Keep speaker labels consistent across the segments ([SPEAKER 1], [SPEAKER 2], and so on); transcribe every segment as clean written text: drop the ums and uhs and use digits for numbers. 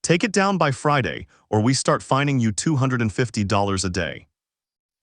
[SPEAKER 1] Take it down by Friday, or we start fining you $250 a day.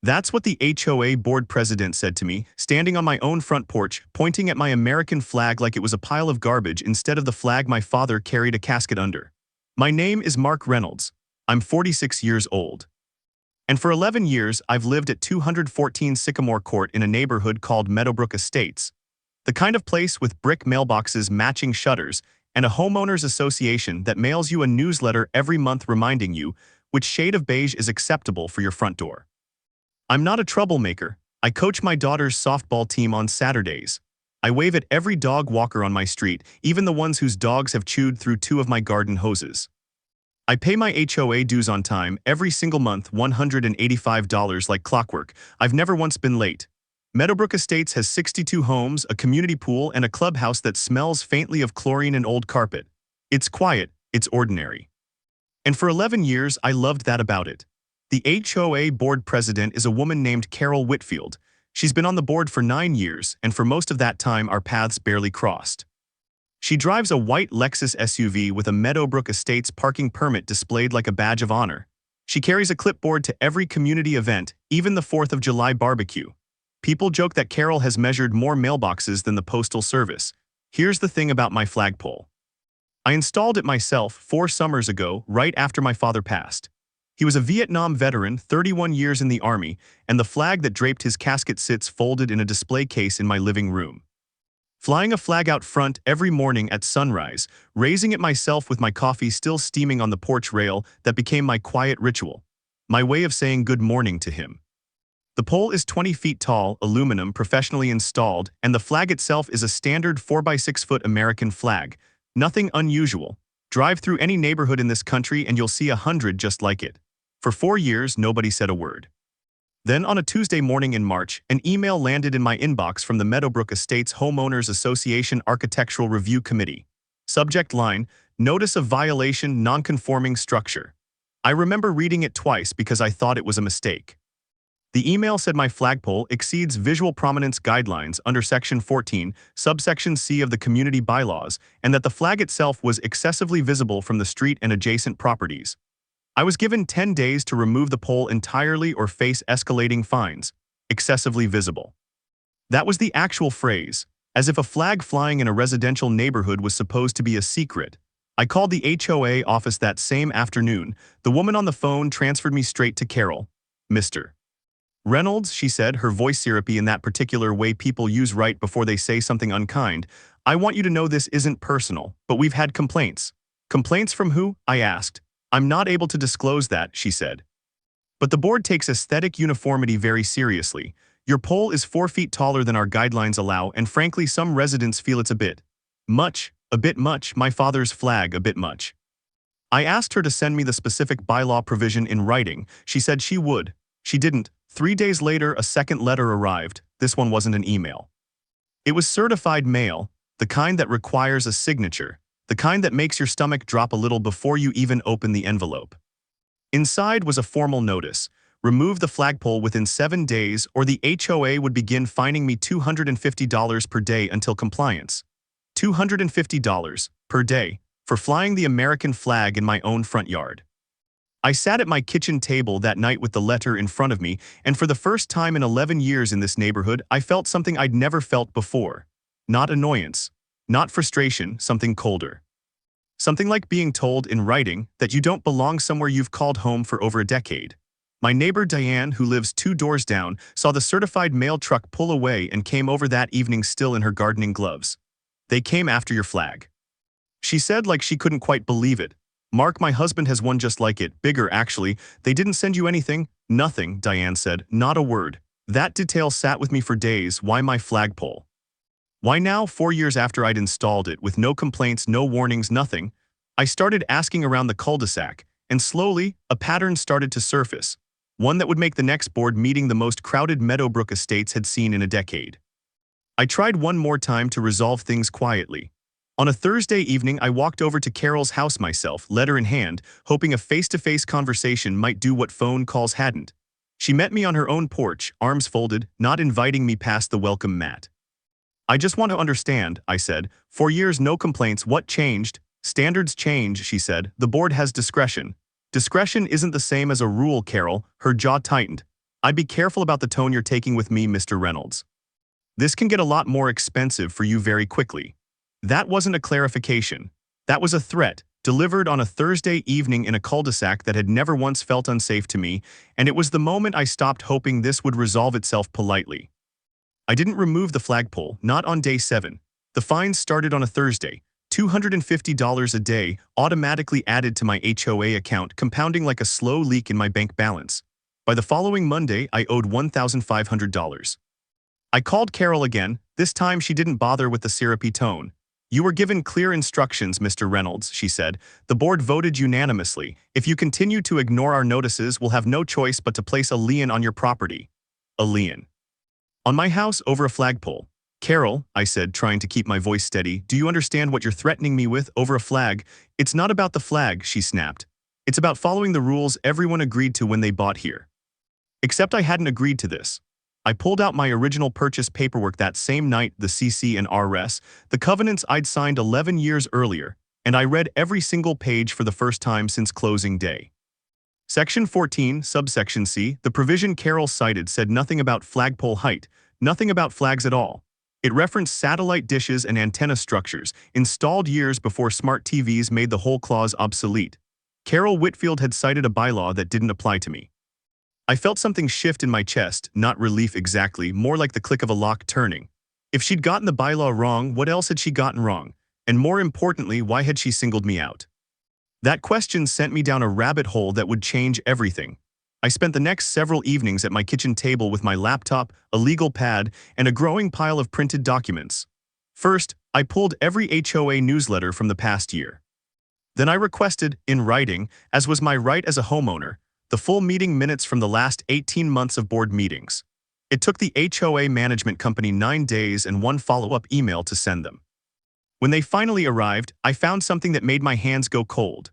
[SPEAKER 1] That's what the HOA board president said to me, standing on my own front porch, pointing at my American flag like it was a pile of garbage instead of the flag my father carried a casket under. My name is Mark Reynolds. I'm 46 years old. And for 11 years, I've lived at 214 Sycamore Court in a neighborhood called Meadowbrook Estates. The kind of place with brick mailboxes, matching shutters, and a homeowners association that mails you a newsletter every month reminding you which shade of beige is acceptable for your front door. I'm not a troublemaker. I coach my daughter's softball team on Saturdays. I wave at every dog walker on my street, even the ones whose dogs have chewed through 2 of my garden hoses. I pay my HOA dues on time every single month, $185 like clockwork. I've never once been late. Meadowbrook Estates has 62 homes, a community pool, and a clubhouse that smells faintly of chlorine and old carpet. It's quiet, it's ordinary. And for 11 years, I loved that about it. The HOA board president is a woman named Carol Whitfield. She's been on the board for 9 years, and for most of that time our paths barely crossed. She drives a white Lexus SUV with a Meadowbrook Estates parking permit displayed like a badge of honor. She carries a clipboard to every community event, even the 4th of July barbecue. People joke that Carol has measured more mailboxes than the Postal Service. Here's the thing about my flagpole. I installed it myself 4 summers ago, right after my father passed. He was a Vietnam veteran, 31 years in the Army, and the flag that draped his casket sits folded in a display case in my living room. Flying a flag out front every morning at sunrise, raising it myself with my coffee still steaming on the porch rail, that became my quiet ritual. My way of saying good morning to him. The pole is 20 feet tall, aluminum, professionally installed, and the flag itself is a standard 4x6-foot American flag. Nothing unusual. Drive through any neighborhood in this country and you'll see 100 just like it. For 4 years, nobody said a word. Then on a Tuesday morning in March, an email landed in my inbox from the Meadowbrook Estates Homeowners Association Architectural Review Committee. Subject line, Notice of Violation, Non-Conforming Structure. I remember reading it twice because I thought it was a mistake. The email said my flagpole exceeds visual prominence guidelines under Section 14, subsection C of the community bylaws, and that the flag itself was excessively visible from the street and adjacent properties. I was given 10 days to remove the pole entirely or face escalating fines. Excessively visible. That was the actual phrase, as if a flag flying in a residential neighborhood was supposed to be a secret. I called the HOA office that same afternoon. The woman on the phone transferred me straight to Carol. Mr. Reynolds, she said, her voice syrupy in that particular way people use right before they say something unkind. I want you to know this isn't personal, but we've had complaints. Complaints from who? I asked. I'm not able to disclose that, she said. But the board takes aesthetic uniformity very seriously. Your pole is 4 feet taller than our guidelines allow, and frankly some residents feel it's a bit much, my father's flag a bit much. I asked her to send me the specific bylaw provision in writing. She said she would. She didn't. 3 days later, a second letter arrived. This one wasn't an email. It was certified mail, the kind that requires a signature. The kind that makes your stomach drop a little before you even open the envelope. Inside was a formal notice. Remove the flagpole within 7 days or the HOA would begin fining me $250 per day until compliance. $250 per day for flying the American flag in my own front yard. I sat at my kitchen table that night with the letter in front of me, and for the first time in 11 years in this neighborhood, I felt something I'd never felt before. Not annoyance. Not frustration, something colder. Something like being told in writing that you don't belong somewhere you've called home for over a decade. My neighbor Diane, who lives 2 doors down, saw the certified mail truck pull away and came over that evening still in her gardening gloves. They came after your flag. She said like she couldn't quite believe it. Mark, my husband has one just like it, bigger actually. They didn't send you anything? Nothing, Diane said, not a word. That detail sat with me for days. Why my flagpole? Why now, 4 years after I'd installed it, with no complaints, no warnings, nothing? I started asking around the cul-de-sac, and slowly, a pattern started to surface. One that would make the next board meeting the most crowded Meadowbrook Estates had seen in a decade. I tried one more time to resolve things quietly. On a Thursday evening, I walked over to Carol's house myself, letter in hand, hoping a face-to-face conversation might do what phone calls hadn't. She met me on her own porch, arms folded, not inviting me past the welcome mat. I just want to understand, I said. 4 years, no complaints, what changed? Standards change, she said. The board has discretion. Discretion isn't the same as a rule, Carol. Her jaw tightened. I'd be careful about the tone you're taking with me, Mr. Reynolds. This can get a lot more expensive for you very quickly. That wasn't a clarification. That was a threat, delivered on a Thursday evening in a cul-de-sac that had never once felt unsafe to me, and it was the moment I stopped hoping this would resolve itself politely. I didn't remove the flagpole, not on day 7. The fines started on a Thursday, $250 a day, automatically added to my HOA account, compounding like a slow leak in my bank balance. By the following Monday, I owed $1,500. I called Carol again. This time she didn't bother with the syrupy tone. You were given clear instructions, Mr. Reynolds, she said. The board voted unanimously. If you continue to ignore our notices, we'll have no choice but to place a lien on your property. A lien. On my house over a flagpole. Carol, I said, trying to keep my voice steady, do you understand what you're threatening me with over a flag? It's not about the flag, she snapped. It's about following the rules everyone agreed to when they bought here. Except I hadn't agreed to this. I pulled out my original purchase paperwork that same night, the CC and RS, the covenants I'd signed 11 years earlier, and I read every single page for the first time since closing day. Section 14, subsection C, the provision Carol cited said nothing about flagpole height, nothing about flags at all. It referenced satellite dishes and antenna structures, installed years before smart TVs made the whole clause obsolete. Carol Whitfield had cited a bylaw that didn't apply to me. I felt something shift in my chest, not relief exactly, more like the click of a lock turning. If she'd gotten the bylaw wrong, what else had she gotten wrong? And more importantly, why had she singled me out? That question sent me down a rabbit hole that would change everything. I spent the next several evenings at my kitchen table with my laptop, a legal pad, and a growing pile of printed documents. First, I pulled every HOA newsletter from the past year. Then I requested, in writing, as was my right as a homeowner, the full meeting minutes from the last 18 months of board meetings. It took the HOA management company 9 days and one follow-up email to send them. When they finally arrived, I found something that made my hands go cold.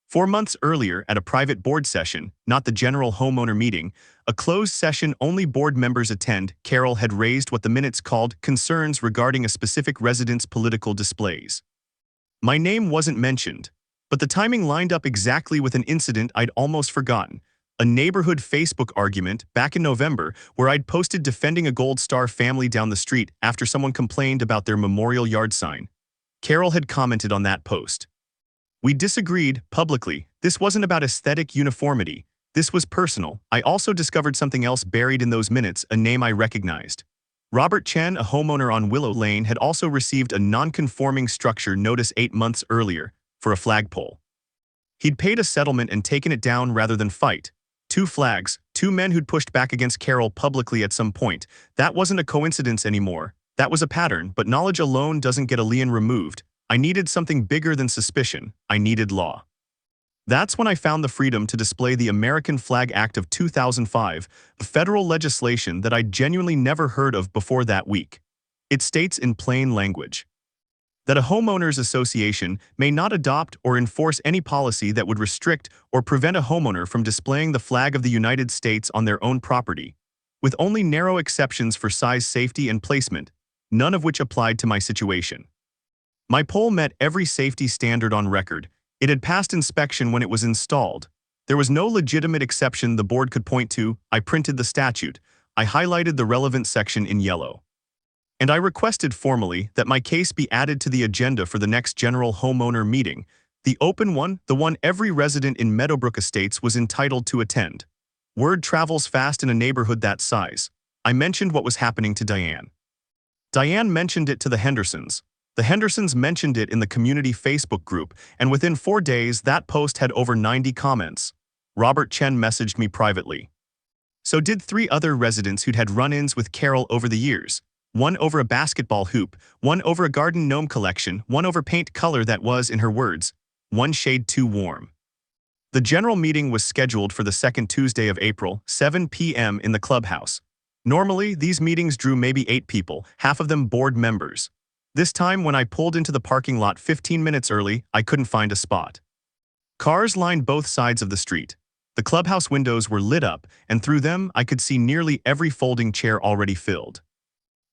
[SPEAKER 1] 4 months earlier, at a private board session, not the general homeowner meeting, a closed session only board members attend, Carol had raised what the minutes called concerns regarding a specific resident's political displays. My name wasn't mentioned, but the timing lined up exactly with an incident I'd almost forgotten, a neighborhood Facebook argument back in November where I'd posted defending a Gold Star family down the street after someone complained about their memorial yard sign. Carol had commented on that post. We disagreed publicly. This wasn't about aesthetic uniformity. This was personal. I also discovered something else buried in those minutes, a name I recognized. Robert Chen, a homeowner on Willow Lane, had also received a non-conforming structure notice 8 months earlier for a flagpole. He'd paid a settlement and taken it down rather than fight. 2 flags, 2 men who'd pushed back against Carol publicly at some point. That wasn't a coincidence anymore. That was a pattern, but knowledge alone doesn't get a lien removed. I needed something bigger than suspicion. I needed law. That's when I found the freedom to display the American Flag Act of 2005, a federal legislation that I'd genuinely never heard of before that week. It states in plain language that a homeowners association may not adopt or enforce any policy that would restrict or prevent a homeowner from displaying the flag of the United States on their own property, with only narrow exceptions for size, safety, and placement, none of which applied to my situation. My pole met every safety standard on record. It had passed inspection when it was installed. There was no legitimate exception the board could point to. I printed the statute. I highlighted the relevant section in yellow. And I requested formally that my case be added to the agenda for the next general homeowner meeting, the open one, the one every resident in Meadowbrook Estates was entitled to attend. Word travels fast in a neighborhood that size. I mentioned what was happening to Diane. Diane mentioned it to the Hendersons. The Hendersons mentioned it in the community Facebook group, and within 4 days that post had over 90 comments. Robert Chen messaged me privately. So did 3 other residents who'd had run-ins with Carol over the years. One over a basketball hoop, one over a garden gnome collection, one over paint color that was, in her words, one shade too warm. The general meeting was scheduled for the second Tuesday of April, 7 p.m. in the clubhouse. Normally, these meetings drew maybe 8 people, half of them board members. This time, when I pulled into the parking lot 15 minutes early, I couldn't find a spot. Cars lined both sides of the street. The clubhouse windows were lit up, and through them I could see nearly every folding chair already filled.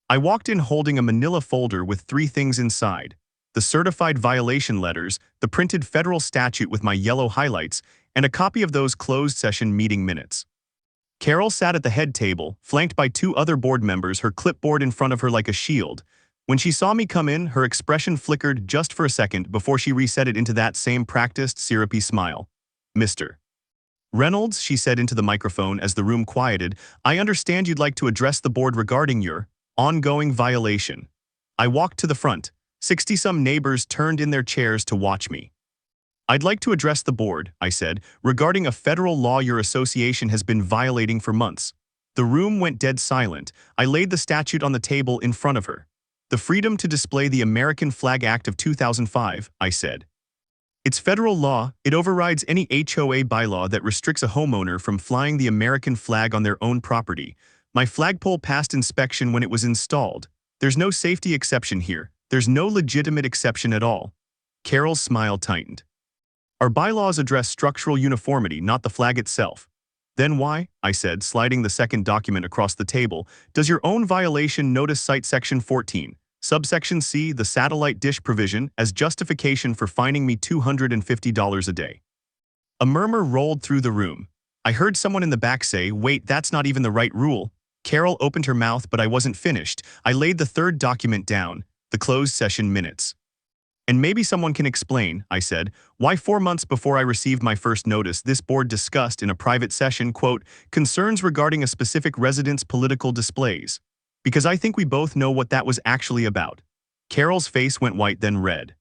[SPEAKER 1] I walked in holding a manila folder with 3 things inside: the certified violation letters, the printed federal statute with my yellow highlights, and a copy of those closed session meeting minutes. Carol sat at the head table, flanked by two other board members, her clipboard in front of her like a shield. When she saw me come in, her expression flickered just for a second before she reset it into that same practiced, syrupy smile. "Mr. Reynolds," she said into the microphone as the room quieted, "I understand you'd like to address the board regarding your ongoing violation." I walked to the front. 60-some neighbors turned in their chairs to watch me. "I'd like to address the board," I said, "regarding a federal law your association has been violating for months." The room went dead silent. I laid the statute on the table in front of her. "The Freedom to Display the American Flag Act of 2005, I said. "It's federal law. It overrides any HOA bylaw that restricts a homeowner from flying the American flag on their own property. My flagpole passed inspection when it was installed. There's no safety exception here. There's no legitimate exception at all." Carol's smile tightened. "Our bylaws address structural uniformity, not the flag itself." "Then why," I said, sliding the second document across the table, "does your own violation notice cite Section 14, Subsection C, the satellite dish provision, as justification for fining me $250 a day?" A murmur rolled through the room. I heard someone in the back say, "Wait, that's not even the right rule." Carol opened her mouth, but I wasn't finished. I laid the third document down, the closed session minutes. "And maybe someone can explain," I said, "why 4 months before I received my first notice, this board discussed in a private session, quote, concerns regarding a specific resident's political displays. Because I think we both know what that was actually about." Carol's face went white, then red.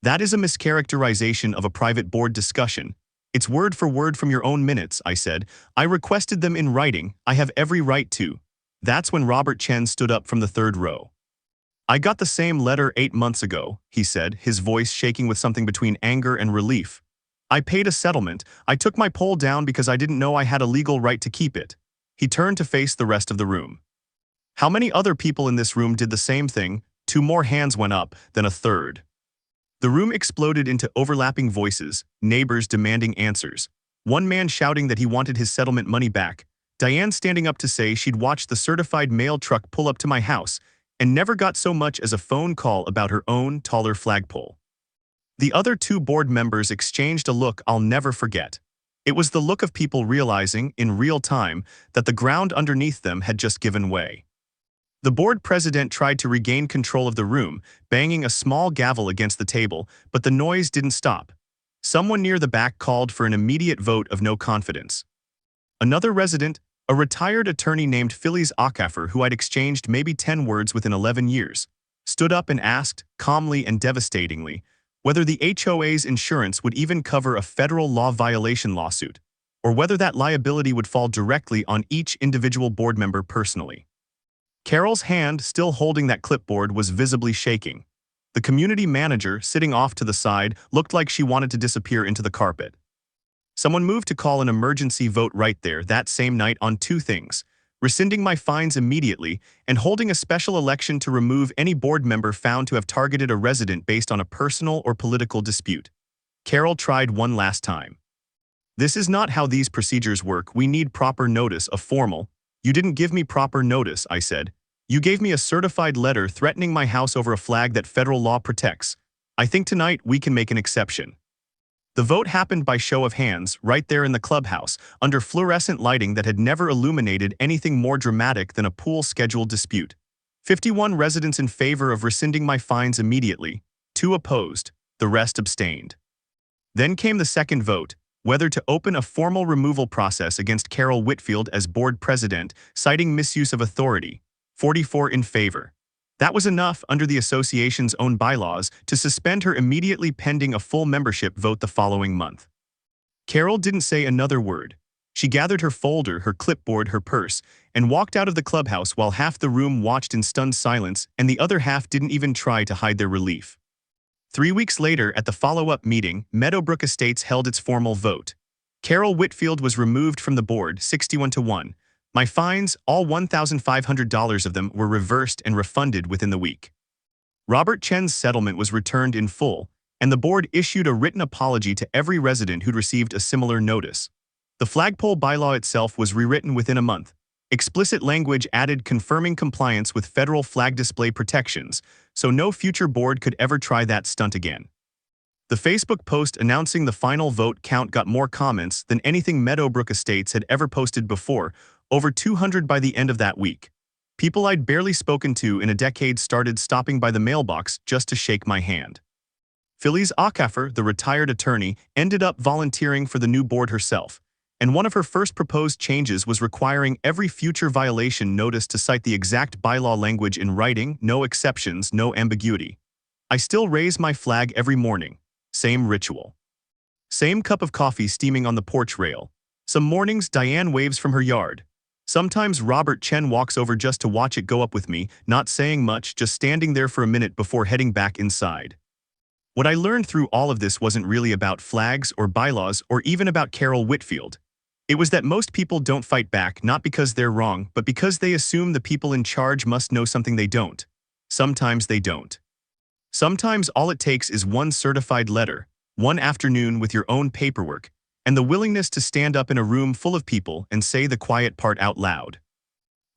[SPEAKER 1] "That is a mischaracterization of a private board discussion. It's word for word from your own minutes," I said. "I requested them in writing. I have every right to." That's when Robert Chen stood up from the third row. "I got the same letter 8 months ago," he said, his voice shaking with something between anger and relief. "I paid a settlement. I took my pole down because I didn't know I had a legal right to keep it." He turned to face the rest of the room. "How many other people in this room did the same thing?" 2 more hands went up, then a third. The room exploded into overlapping voices, neighbors demanding answers. One man shouting that he wanted his settlement money back. Diane standing up to say she'd watched the certified mail truck pull up to my house and never got so much as a phone call about her own taller flagpole. The other 2 board members exchanged a look I'll never forget. It was the look of people realizing, in real time, that the ground underneath them had just given way. The board president tried to regain control of the room, banging a small gavel against the table, but the noise didn't stop. Someone near the back called for an immediate vote of no confidence. Another resident, a retired attorney named Phyllis Acaffer, who I'd exchanged maybe 10 words within 11 years, stood up and asked, calmly and devastatingly, whether the HOA's insurance would even cover a federal law violation lawsuit, or whether that liability would fall directly on each individual board member personally. Carol's hand, still holding that clipboard, was visibly shaking. The community manager, sitting off to the side, looked like she wanted to disappear into the carpet. Someone moved to call an emergency vote right there that same night on 2 things: rescinding my fines immediately and holding a special election to remove any board member found to have targeted a resident based on a personal or political dispute. Carol tried one last time. "This is not how these procedures work. We need proper notice, a formal—" "You didn't give me proper notice," I said. "You gave me a certified letter threatening my house over a flag that federal law protects. I think tonight we can make an exception." The vote happened by show of hands, right there in the clubhouse, under fluorescent lighting that had never illuminated anything more dramatic than a pool schedule dispute. 51 residents in favor of rescinding my fines immediately, 2 opposed, the rest abstained. Then came the second vote, whether to open a formal removal process against Carol Whitfield as board president, citing misuse of authority. 44 in favor. That was enough, under the association's own bylaws, to suspend her immediately, pending a full membership vote the following month. Carol didn't say another word. She gathered her folder, her clipboard, her purse, and walked out of the clubhouse while half the room watched in stunned silence and the other half didn't even try to hide their relief. 3 weeks later, at the follow-up meeting, Meadowbrook Estates held its formal vote. Carol Whitfield was removed from the board, 61-1. My fines, all $1,500 of them, were reversed and refunded within the week. Robert Chen's settlement was returned in full, and the board issued a written apology to every resident who'd received a similar notice. The flagpole bylaw itself was rewritten within a month. Explicit language added confirming compliance with federal flag display protections, so no future board could ever try that stunt again. The Facebook post announcing the final vote count got more comments than anything Meadowbrook Estates had ever posted before, over 200 by the end of that week. People I'd barely spoken to in a decade started stopping by the mailbox just to shake my hand. Phyllis Acaffer, the retired attorney, ended up volunteering for the new board herself, and one of her first proposed changes was requiring every future violation notice to cite the exact bylaw language in writing, no exceptions, no ambiguity. I still raise my flag every morning. Same ritual. Same cup of coffee steaming on the porch rail. Some mornings Diane waves from her yard. Sometimes Robert Chen walks over just to watch it go up with me, not saying much, just standing there for a minute before heading back inside. What I learned through all of this wasn't really about flags or bylaws or even about Carol Whitfield. It was that most people don't fight back not because they're wrong, but because they assume the people in charge must know something they don't. Sometimes they don't. Sometimes all it takes is one certified letter, one afternoon with your own paperwork, and the willingness to stand up in a room full of people and say the quiet part out loud.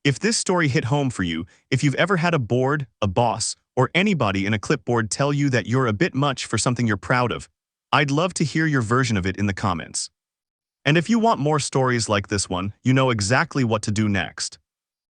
[SPEAKER 1] If this story hit home for you, if you've ever had a board, a boss, or anybody in a clipboard tell you that you're a bit much for something you're proud of, I'd love to hear your version of it in the comments. And if you want more stories like this one, you know exactly what to do next.